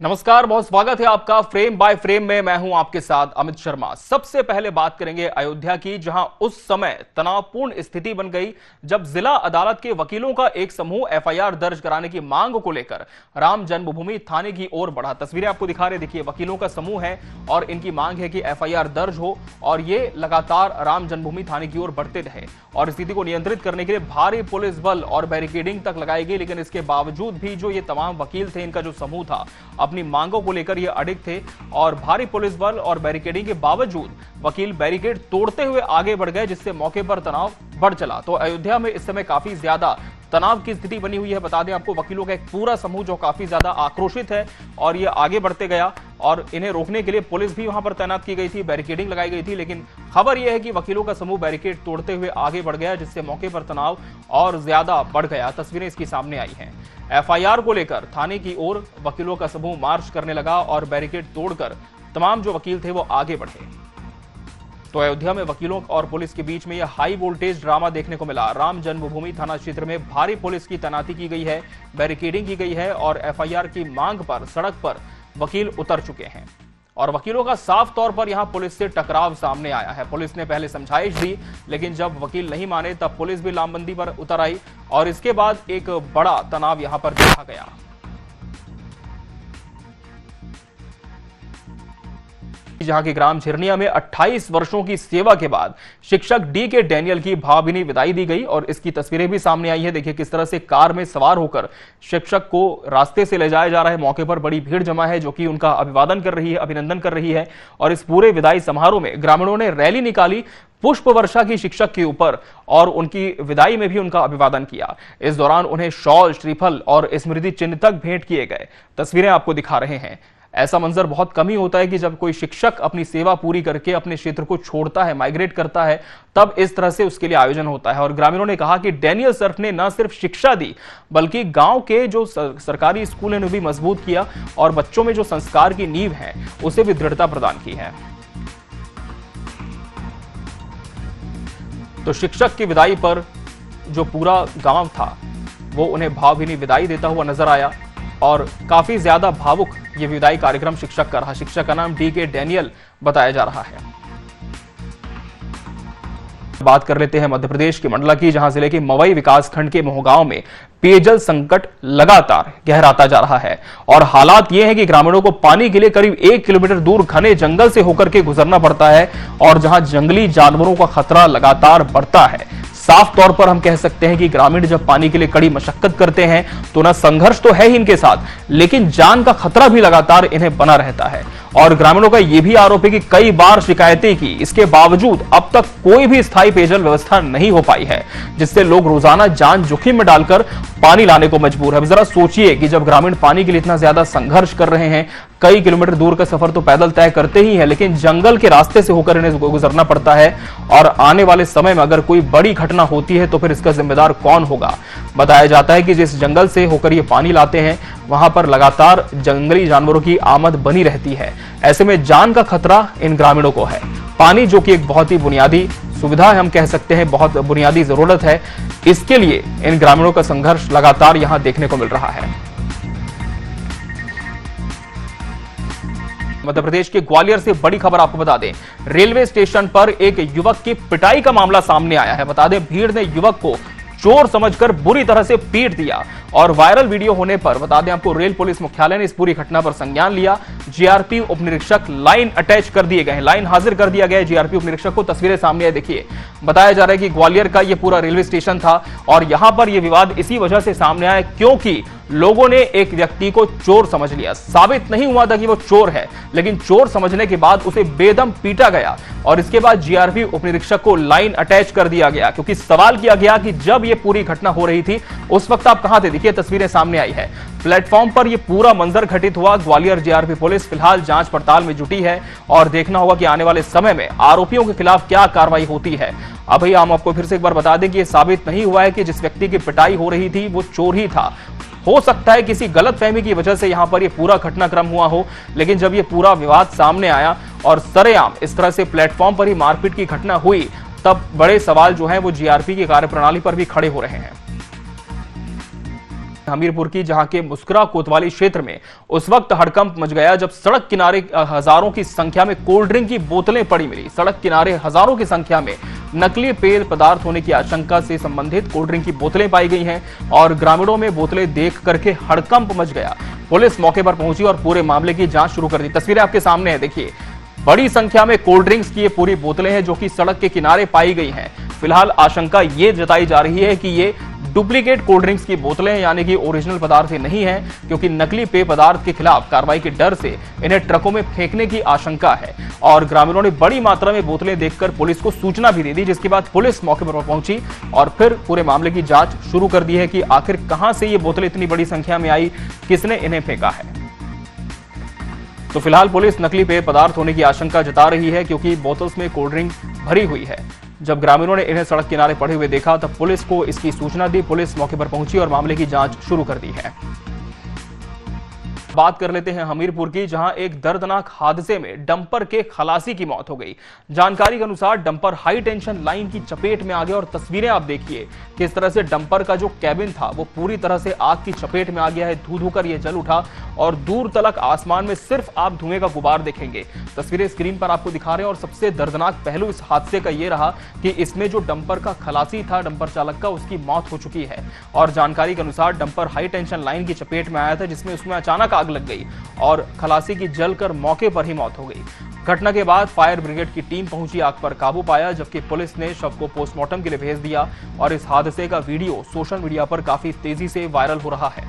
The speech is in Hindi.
नमस्कार, बहुत स्वागत है आपका फ्रेम बाय फ्रेम में। मैं हूं आपके साथ अमित शर्मा। सबसे पहले बात करेंगे अयोध्या की, जहां उस समय तनावपूर्ण स्थिति बन गई जब जिला अदालत के वकीलों का एक समूह एफआईआर दर्ज कराने की मांग को लेकर राम जन्मभूमि थाने की ओर बढ़ा। तस्वीरें आपको दिखा रहे, देखिए वकीलों का समूह है और इनकी मांग है कि एफआईआर दर्ज हो और ये लगातार राम जन्मभूमि थाने की ओर बढ़ते रहे और स्थिति को नियंत्रित करने के लिए भारी पुलिस बल और बैरिकेडिंग तक लगाई गई। लेकिन इसके बावजूद भी जो ये तमाम वकील थे, इनका जो समूह था, अपनी मांगों को लेकर ये अडिग थे और भारी पुलिस बल और बैरिकेडिंग के बावजूद वकील बैरिकेड तोड़ते हुए आगे बढ़ गए, जिससे मौके पर तनाव बढ़ चला। तो अयोध्या में इस समय काफी ज्यादा तनाव की स्थिति बनी हुई है। बता दें आपको, वकीलों का एक पूरा समूह जो काफी ज्यादा आक्रोशित है और ये आगे बढ़ते गया और इन्हें रोकने के लिए पुलिस भी वहां पर तैनात की गई थी, बैरिकेडिंग लगाई गई थी। लेकिन खबर यह है कि वकीलों का समूह बैरिकेड तोड़ते हुए आगे बढ़ गया, जिससे मौके पर तनाव और ज्यादा बढ़ गया। तस्वीरें इसकी सामने आई हैं। एफआईआर को लेकर थाने की ओर वकीलों का समूह मार्च करने लगा और बैरिकेड तोड़कर तमाम जो वकील थे वो आगे बढ़े। तो अयोध्या में वकीलों और पुलिस के बीच में यह हाई वोल्टेज ड्रामा देखने को मिला। राम जन्मभूमि थाना क्षेत्र में भारी पुलिस की तैनाती की गई है, बैरिकेडिंग की गई है और एफआईआर की मांग पर सड़क पर वकील उतर चुके हैं और वकीलों का साफ तौर पर यहां पुलिस से टकराव सामने आया है। पुलिस ने पहले समझाइश दी, लेकिन जब वकील नहीं माने तब पुलिस भी लामबंदी पर उतर आई और इसके बाद एक बड़ा तनाव यहां पर देखा गया। जहां की ग्राम झिरनिया में 28 वर्षों की सेवा के बाद शिक्षक डी.के. डैनियल की भावभीनी विदाई दी गई और इसकी तस्वीरें भी सामने आई है। देखिए किस तरह से कार में सवार होकर शिक्षक को रास्ते से ले जाया जा रहा है। मौके पर बड़ी भीड़ जमा है जो कि उनका अभिवादन कर रही है, अभिनंदन कर रही है और इस पूरे विदाई समारोह में ग्रामीणों ने रैली निकाली, पुष्प वर्षा की शिक्षक के ऊपर और उनकी विदाई में भी उनका अभिवादन किया। इस दौरान उन्हें शॉल, श्रीफल और स्मृति चिन्ह तक भेंट किए गए। तस्वीरें आपको दिखा रहे हैं। ऐसा मंजर बहुत कम ही होता है कि जब कोई शिक्षक अपनी सेवा पूरी करके अपने क्षेत्र को छोड़ता है, माइग्रेट करता है, तब इस तरह से उसके लिए आयोजन होता है। और ग्रामीणों ने कहा कि डैनियल सर ने न सिर्फ शिक्षा दी बल्कि गांव के जो सरकारी स्कूल हैं भी मजबूत किया और बच्चों में जो संस्कार की नींव है उसे भी दृढ़ता प्रदान की है। तो शिक्षक की विदाई पर जो पूरा गांव था वो उन्हें भावभीनी विदाई देता हुआ नजर आया और काफी ज्यादा भावुक ये विदाई कार्यक्रम शिक्षक का रहा। शिक्षक का नाम डी.के. डैनियल बताया जा रहा है। बात कर लेते हैं मध्य प्रदेश के मंडला की, जहां जिले के मवई विकासखंड के मोहगांव में पेयजल संकट लगातार गहराता जा रहा है और हालात ये हैं कि ग्रामीणों को पानी के लिए करीब 1 किलोमीटर दूर घने जंगल से होकर के गुजरना पड़ता है और जहां जंगली जानवरों का खतरा लगातार बढ़ता है। साफ तौर पर हम कह सकते हैं कि ग्रामीण जब पानी के लिए कड़ी मशक्कत करते हैं तो ना संघर्ष तो है ही इनके साथ, लेकिन जान का खतरा भी लगातार इन्हें बना रहता है। और ग्रामीणों का यह भी आरोप है कि कई बार शिकायतें की, इसके बावजूद अब तक कोई भी स्थायी पेयजल व्यवस्था नहीं हो पाई है, जिससे लोग रोजाना जान जोखिम में डालकर पानी लाने को मजबूर है। अब जरा सोचिए कि जब ग्रामीण पानी के लिए इतना ज्यादा संघर्ष कर रहे हैं, कई किलोमीटर दूर का सफर तो पैदल तय करते ही है, लेकिन जंगल के रास्ते से होकर इन्हें गुजरना पड़ता है और आने वाले समय में अगर कोई बड़ी घटना होती है तो फिर इसका जिम्मेदार कौन होगा। बताया जाता है कि जिस जंगल से होकर ये पानी लाते हैं वहां पर लगातार जंगली जानवरों की आमद बनी रहती है। ऐसे में जान का खतरा इन ग्रामीणों को है। पानी जो कि एक बहुत ही बुनियादी सुविधा है, हम कह सकते हैं बहुत बुनियादी जरूरत है, इसके लिए इन ग्रामीणों का संघर्ष लगातार यहां देखने को मिल रहा है। मध्य प्रदेश के ग्वालियर से बड़ी खबर आपको बता दें, रेलवे स्टेशन पर एक युवक की पिटाई का मामला सामने आया है। बता दें भीड़ ने युवक को चोर समझकर बुरी तरह से पीट दिया और वायरल वीडियो होने पर बता दें आपको रेल पुलिस मुख्यालय ने इस पूरी घटना पर संज्ञान लिया। जीआरपी उप निरीक्षक लाइन अटैच कर दिए गए हैं, लाइन हाजिर कर दिया गया है जीआरपी उप निरीक्षक को। तस्वीरें सामने है, देखिए बताया जा रहा है कि ग्वालियर का यह पूरा रेलवे स्टेशन था और यहां पर यह विवाद इसी वजह से सामने आया क्योंकि लोगों ने एक व्यक्ति को चोर समझ लिया। साबित नहीं हुआ था कि वो चोर है, लेकिन चोर समझने के बाद उसे बेदम पीटा गया और इसके बाद जीआरपी उप निरीक्षक को लाइन अटैच कर दिया गया क्योंकि सवाल किया गया कि जब ये पूरी घटना हो रही थी उस वक्त आप कहां थे। देखिए तस्वीरें सामने आई है, प्लेटफॉर्म पर यह पूरा मंजर घटित हुआ। ग्वालियर जीआरपी पुलिस फिलहाल जांच पड़ताल में जुटी है और देखना होगा कि आने वाले समय में आरोपियों के खिलाफ क्या कार्रवाई होती है। अब भैया हम आपको फिर से एक बार बता दें कि यह साबित नहीं हुआ है कि जिस व्यक्ति की पिटाई हो रही थी वो चोर ही था। हो सकता है किसी गलतफहमी की वजह से यहां पर यह पूरा घटनाक्रम हुआ हो, लेकिन जब यह पूरा विवाद सामने आया और सरेआम इस तरह से प्लेटफॉर्म पर ही मारपीट की घटना हुई, तब बड़े सवाल जो है वो जीआरपी की कार्यप्रणाली पर भी खड़े हो रहे हैं। हमीरपुर की, जहां के मुस्कुरा कोतवाली क्षेत्र में उस वक्त हड़कंप मच गया जब सड़क किनारे हजारों की संख्या में कोल्ड ड्रिंक की बोतलें पड़ी मिली। सड़क किनारे हजारों की संख्या में नकली पेय पदार्थ होने की आशंका से संबंधित कोल्ड ड्रिंक की बोतलें पाई गई हैं और ग्रामीणों में बोतलें देख करके हड़कंप मच गया। पुलिस मौके पर पहुंची और पूरे मामले की जांच शुरू कर दी। तस्वीरें आपके सामने है, देखिए बड़ी संख्या में कोल्ड ड्रिंक्स की ये पूरी बोतलें हैं जो कि सड़क के किनारे पाई गई हैं। फिलहाल आशंका ये जताई जा रही है कि ये डुप्लीकेट कोल्ड ड्रिंक्स की बोतलें हैं, यानी कि ओरिजिनल पदार्थ नहीं है, क्योंकि नकली पेय पदार्थ के खिलाफ कार्रवाई के डर से इन्हें ट्रकों में फेंकने की आशंका है। और ग्रामीणों ने बड़ी मात्रा में बोतलें देखकर पुलिस को सूचना भी दे दी, जिसके बाद पुलिस मौके पर पहुंची और फिर पूरे मामले की जांच शुरू कर दी है कि आखिर कहां से ये बोतलें इतनी बड़ी संख्या में आई, किसने इन्हें फेंका है। तो फिलहाल पुलिस नकली पेय पदार्थ होने की आशंका जता रही है, क्योंकि बोतल्स में कोल्ड ड्रिंक भरी हुई है। जब ग्रामीणों ने इन्हें सड़क किनारे पड़े हुए देखा तब पुलिस को इसकी सूचना दी। पुलिस मौके पर पहुंची और मामले की जांच शुरू कर दी है। बात कर लेते हैं हमीरपुर की, जहां एक दर्दनाक हादसे में डंपर के खलासी की मौत हो गई। जानकारी के अनुसार डंपर हाई टेंशन लाइन की चपेट में आ गया और तस्वीरें आप देखिए किस तरह से डंपर का जो कैबिन था वो पूरी तरह से आग की चपेट में आ गया है। धू धू कर यह जल उठा और दूर तलक आसमान में सिर्फ आप धुएं का गुबार देखेंगे। तस्वीरें स्क्रीन पर आपको दिखा रहे हैं और सबसे दर्दनाक पहलू इस हादसे का यह रहा कि इसमें जो डंपर का खलासी था, डंपर चालक का, उसकी मौत हो चुकी है। और जानकारी के अनुसार डंपर हाई टेंशन लाइन की चपेट में आया था, जिसमें उसमें अचानक आग लग गई और खलासी की जलकर मौके पर ही मौत हो गई। घटना के बाद फायर ब्रिगेड की टीम पहुंची, आग पर काबू पाया, जबकि पुलिस ने शव को पोस्टमार्टम के लिए भेज दिया और इस हादसे का वीडियो सोशल मीडिया पर काफी तेजी से वायरल हो रहा है।